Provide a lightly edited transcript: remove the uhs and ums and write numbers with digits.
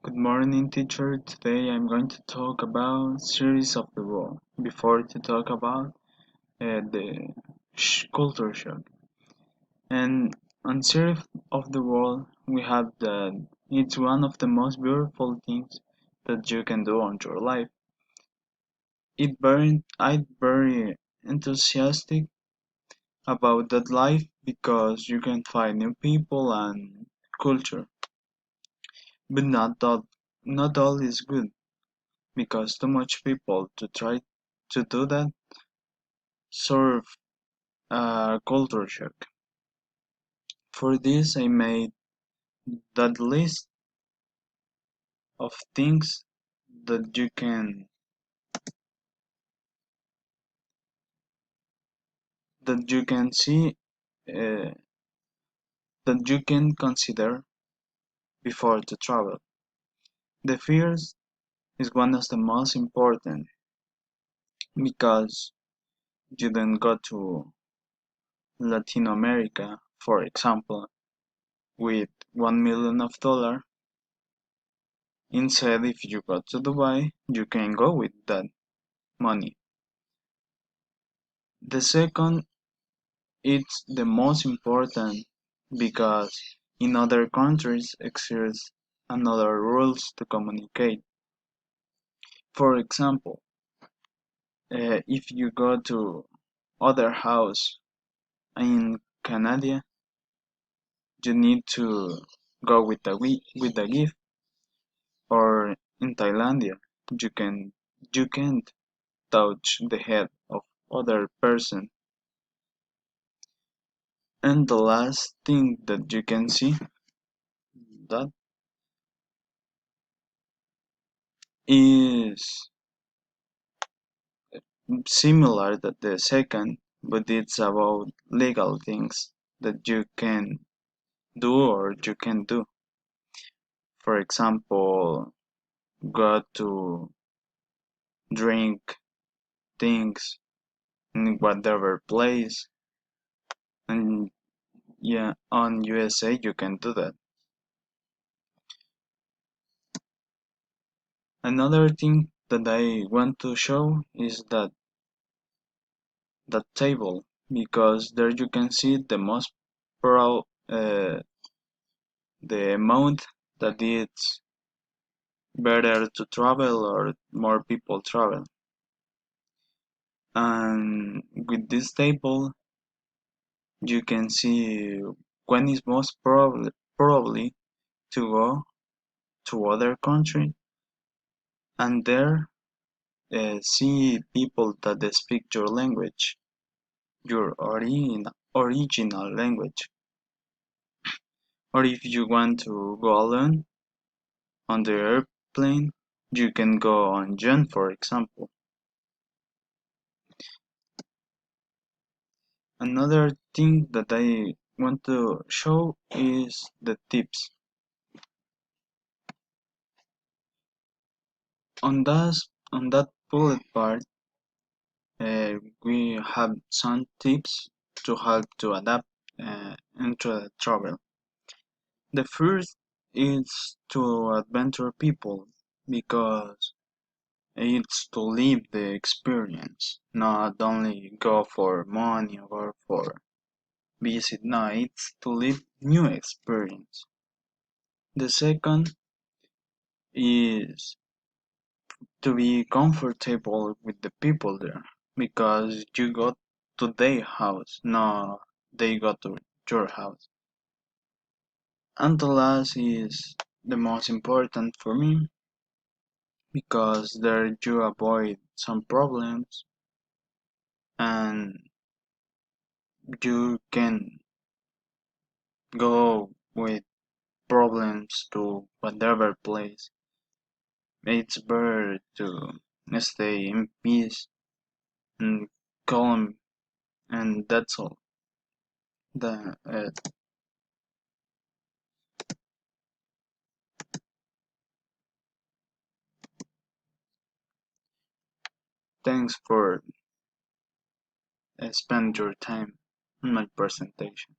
Good morning, teacher. Today I'm going to talk about series of the world. Before to talk about the culture shock. And on series of the world, we have that it's one of the most beautiful things that you can do on your life. I'm very enthusiastic about that life because you can find new people and culture. But not all is good because too much people to try to do that serve a culture shock. For this, I made that list of things that you can see uh, that you can consider before to travel. The first is one of the most important because you don't go to Latin America, for example, with $1 million. Instead, if you go to Dubai, you can go with that money. The second, it's the most important because in other countries exist another rules to communicate. For example, if you go to other house in Canada, you need to go with the gift, or in Thailand, you can you can't touch the head of other person. And the last thing that you can see that is similar to the second, but it's about legal things that you can do or you can do. For example, go to drink things in whatever place, and yeah, on USA you can do that. Another thing that I want to show is that table because there you can see the most pro the amount that it's better to travel or more people travel. And with this table, you can see when is most probably to go to other country, and there see people that they speak your language, your original language. Or if you want to go alone on the airplane, you can go on June, for example. Another thing that I want to show is the tips. On that bullet part, we have some tips to help to adapt into the travel. The first is to adventure people because it's to live the experience, not only go for money or for visit. No, it's to live new experience. The second is to be comfortable with the people there because you go to their house, no, they go to your house. And the last is the most important for me because there you avoid some problems and you can go with problems to whatever place. It's better to stay in peace and calm, and that's all. The Thanks for spend your time on my presentation.